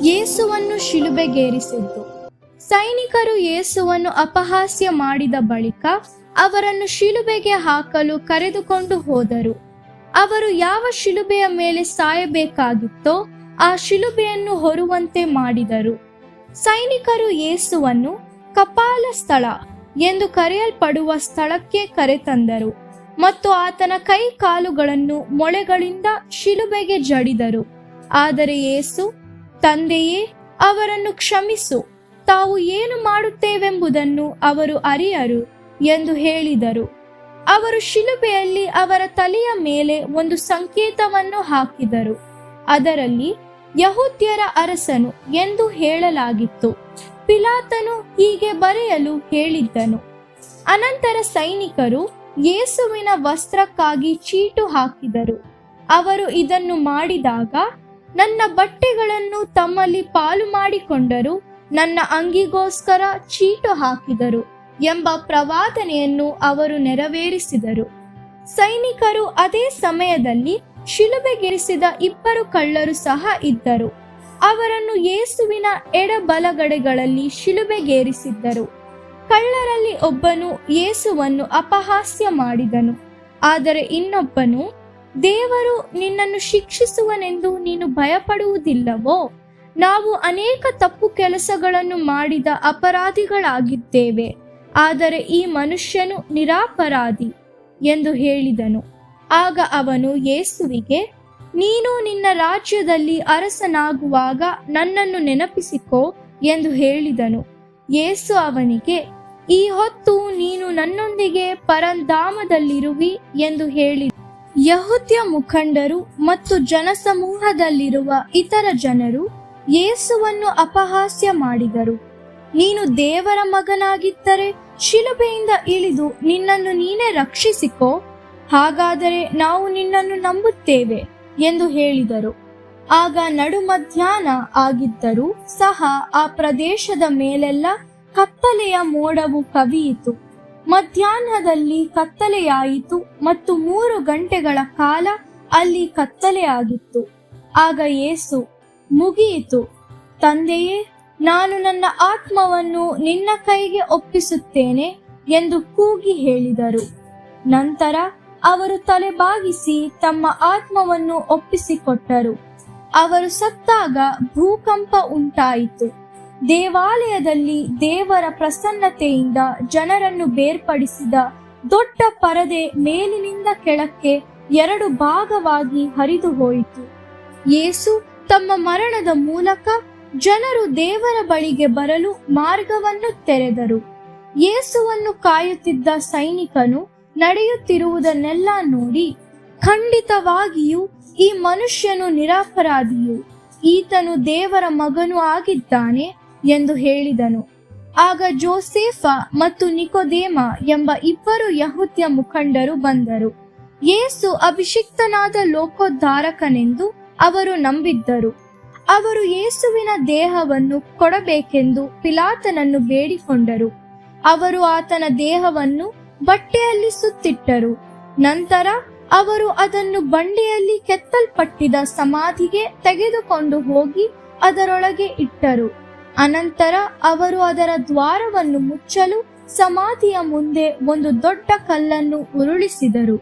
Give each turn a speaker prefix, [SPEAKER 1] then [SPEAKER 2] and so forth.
[SPEAKER 1] ಯೇಸುವನ್ನು ಶಿಲುಬೆಗೇರಿಸಿದ್ದು. ಸೈನಿಕರು ಯೇಸುವನ್ನು ಅಪಹಾಸ್ಯ ಮಾಡಿದ ಬಳಿಕ ಅವರನ್ನು ಶಿಲುಬೆಗೆ ಹಾಕಲು ಕರೆದುಕೊಂಡು ಹೋದರು. ಅವರು ಯಾವ ಶಿಲುಬೆಯ ಮೇಲೆ ಸಾಯಬೇಕಾಗಿತ್ತೋ ಆ ಶಿಲುಬೆಯನ್ನು ಹೊರುವಂತೆ ಮಾಡಿದರು. ಸೈನಿಕರು ಯೇಸುವನ್ನು ಕಪಾಲ ಸ್ಥಳ ಎಂದು ಕರೆಯಲ್ಪಡುವ ಸ್ಥಳಕ್ಕೆ ಕರೆತಂದರು ಮತ್ತು ಆತನ ಕೈ ಕಾಲುಗಳನ್ನು ಮೊಳೆಗಳಿಂದ ಶಿಲುಬೆಗೆ ಜಡಿದರು. ಆದರೆ ಯೇಸು, ತಂದೆಯೇ, ಅವರನ್ನು ಕ್ಷಮಿಸು, ತಾವು ಏನು ಮಾಡುತ್ತೇವೆಂಬುದನ್ನು ಅವರು ಅರಿಯರು ಎಂದು ಹೇಳಿದರು. ಅವರು ಶಿಲುಬೆಯಲ್ಲಿ ಅವರ ತಲೆಯ ಮೇಲೆ ಒಂದು ಸಂಕೇತವನ್ನು ಹಾಕಿದರು. ಅದರಲ್ಲಿ ಯಹೂದ್ಯರ ಅರಸನು ಎಂದು ಹೇಳಲಾಗಿತ್ತು. ಪಿಲಾತನು ಹೀಗೆ ಬರೆಯಲು ಹೇಳಿದ್ದನು. ಅನಂತರ ಸೈನಿಕರು ಯೇಸುವಿನ ವಸ್ತ್ರಕ್ಕಾಗಿ ಚೀಟು ಹಾಕಿದರು. ಅವರು ಇದನ್ನು ಮಾಡಿದಾಗ, ನನ್ನ ಬಟ್ಟೆಗಳನ್ನು ತಮ್ಮಲ್ಲಿ ಪಾಲು ಮಾಡಿಕೊಂಡರು, ನನ್ನ ಅಂಗಿಗೋಸ್ಕರ ಚೀಟು ಹಾಕಿದರು ಎಂಬ ಪ್ರವಾದನೆಯನ್ನು ಅವರು ನೆರವೇರಿಸಿದರು. ಸೈನಿಕರು ಅದೇ ಸಮಯದಲ್ಲಿ ಶಿಲುಬೆಗೇರಿಸಿದ 2 ಕಳ್ಳರು ಸಹ ಇದ್ದರು. ಅವರನ್ನು ಯೇಸುವಿನ ಎಡಬಲಗಡೆಗಳಲ್ಲಿ ಶಿಲುಬೆಗೇರಿಸಿದ್ದರು. ಕಳ್ಳರಲ್ಲಿ ಒಬ್ಬನು ಯೇಸುವನ್ನು ಅಪಹಾಸ್ಯ ಮಾಡಿದನು. ಆದರೆ ಇನ್ನೊಬ್ಬನು, ದೇವರು ನಿನ್ನನ್ನು ಶಿಕ್ಷಿಸುವನೆಂದು ನೀನು ಭಯಪಡುವುದಿಲ್ಲವೋ? ನಾವು ಅನೇಕ ತಪ್ಪು ಕೆಲಸಗಳನ್ನು ಮಾಡಿದ ಅಪರಾಧಿಗಳಾಗಿದ್ದೇವೆ, ಆದರೆ ಈ ಮನುಷ್ಯನು ನಿರಪರಾಧಿ ಎಂದು ಹೇಳಿದನು. ಆಗ ಅವನು ಯೇಸುವಿಗೆ, ನೀನು ನಿನ್ನ ರಾಜ್ಯದಲ್ಲಿ ಅರಸನಾಗುವಾಗ ನನ್ನನ್ನು ನೆನಪಿಸಿಕೋ ಎಂದು ಹೇಳಿದನು. ಯೇಸು ಅವನಿಗೆ, ಈ ಹೊತ್ತು ನೀನು ನನ್ನೊಂದಿಗೆ ಪರಂಧಾಮದಲ್ಲಿರುವಿ ಎಂದು ಹೇಳಿದ. ಯಹೂದ್ಯ ಮುಖಂಡರು ಮತ್ತು ಜನಸಮೂಹದಲ್ಲಿರುವ ಇತರ ಜನರು ಯೇಸುವನ್ನು ಅಪಹಾಸ್ಯ ಮಾಡಿದರು. ನೀನು ದೇವರ ಮಗನಾಗಿದ್ದರೆ ಶಿಲುಬೆಯಿಂದ ಇಳಿದು ನಿನ್ನನ್ನು ನೀನೇ ರಕ್ಷಿಸಿಕೋ, ಹಾಗಾದರೆ ನಾವು ನಿನ್ನನ್ನು ನಂಬುತ್ತೇವೆ ಎಂದು ಹೇಳಿದರು. ಆಗ ನಡು ಮಧ್ಯಾಹ್ನ ಆಗಿದ್ದರೂ ಸಹ ಆ ಪ್ರದೇಶದ ಮೇಲೆಲ್ಲ ಕತ್ತಲೆಯ ಮೋಡವು ಕವಿಯಿತು. ಮಧ್ಯಾಹ್ನದಲ್ಲಿ ಕತ್ತಲೆಯಾಯಿತು ಮತ್ತು 3 ಗಂಟೆಗಳ ಕಾಲ ಅಲ್ಲಿ ಕತ್ತಲೆಯಾಗಿತ್ತು. ಆಗ ಯೇಸು, ಮುಗಿಯಿತು, ತಂದೆಯೇ, ನಾನು ನನ್ನ ಆತ್ಮವನ್ನು ನಿನ್ನ ಕೈಗೆ ಒಪ್ಪಿಸುತ್ತೇನೆ ಎಂದು ಕೂಗಿ ಹೇಳಿದರು. ನಂತರ ಅವರು ತಲೆಬಾಗಿಸಿ ತಮ್ಮ ಆತ್ಮವನ್ನು ಒಪ್ಪಿಸಿಕೊಟ್ಟರು. ಅವರು ಸತ್ತಾಗ ಭೂಕಂಪ ಉಂಟಾಯಿತು. ದೇವಾಲಯದಲ್ಲಿ ದೇವರ ಪ್ರಸನ್ನತೆಯಿಂದ ಜನರನ್ನು ಬೇರ್ಪಡಿಸಿದ ದೊಡ್ಡ ಪರದೆ ಮೇಲಿನಿಂದ ಕೆಳಕ್ಕೆ 2 ಭಾಗವಾಗಿ ಹರಿದು ಹೋಯಿತು. ಯೇಸು ತಮ್ಮ ಮರಣದ ಮೂಲಕ ಜನರು ದೇವರ ಬಳಿಗೆ ಬರಲು ಮಾರ್ಗವನ್ನು ತೆರೆದರು. ಯೇಸುವನ್ನು ಕಾಯುತ್ತಿದ್ದ ಸೈನಿಕನು ನಡೆಯುತ್ತಿರುವುದನ್ನೆಲ್ಲ ನೋಡಿ, ಖಂಡಿತವಾಗಿಯೂ ಈ ಮನುಷ್ಯನು ನಿರಪರಾಧಿಯು, ಈತನು ದೇವರ ಮಗನೂ ಆಗಿದ್ದಾನೆ ಎಂದು ಹೇಳಿದನು. ಆಗ ಜೋಸೇಫ ಮತ್ತು ನಿಕೋದೇಮ ಎಂಬ 2 ಯಹೂದ್ಯ ಮುಖಂಡರು ಬಂದರು. ಯೇಸು ಅಭಿಷಿಕ್ತನಾದ ಲೋಕೋದ್ಧಾರಕನೆಂದು ಅವರು ನಂಬಿದ್ದರು. ಅವರು ಯೇಸುವಿನ ದೇಹವನ್ನು ಕೊಡಬೇಕೆಂದು ಪಿಲಾತನನ್ನು ಬೇಡಿಕೊಂಡರು. ಅವರು ಆತನ ದೇಹವನ್ನು ಬಟ್ಟೆಯಲ್ಲಿ ಸುತ್ತಿಟ್ಟರು. ನಂತರ ಅವರು ಅದನ್ನು ಬಂಡೆಯಲ್ಲಿ ಕೆತ್ತಲ್ಪಟ್ಟಿದ್ದ ಸಮಾಧಿಗೆ ತೆಗೆದುಕೊಂಡು ಹೋಗಿ ಅದರೊಳಗೆ ಇಟ್ಟರು. ಅನಂತರ ಅವರು ಅದರ ದ್ವಾರವನ್ನು ಮುಚ್ಚಲು ಸಮಾಧಿಯ ಮುಂದೆ ಒಂದು ದೊಡ್ಡ ಕಲ್ಲನ್ನು ಉರುಳಿಸಿದರು.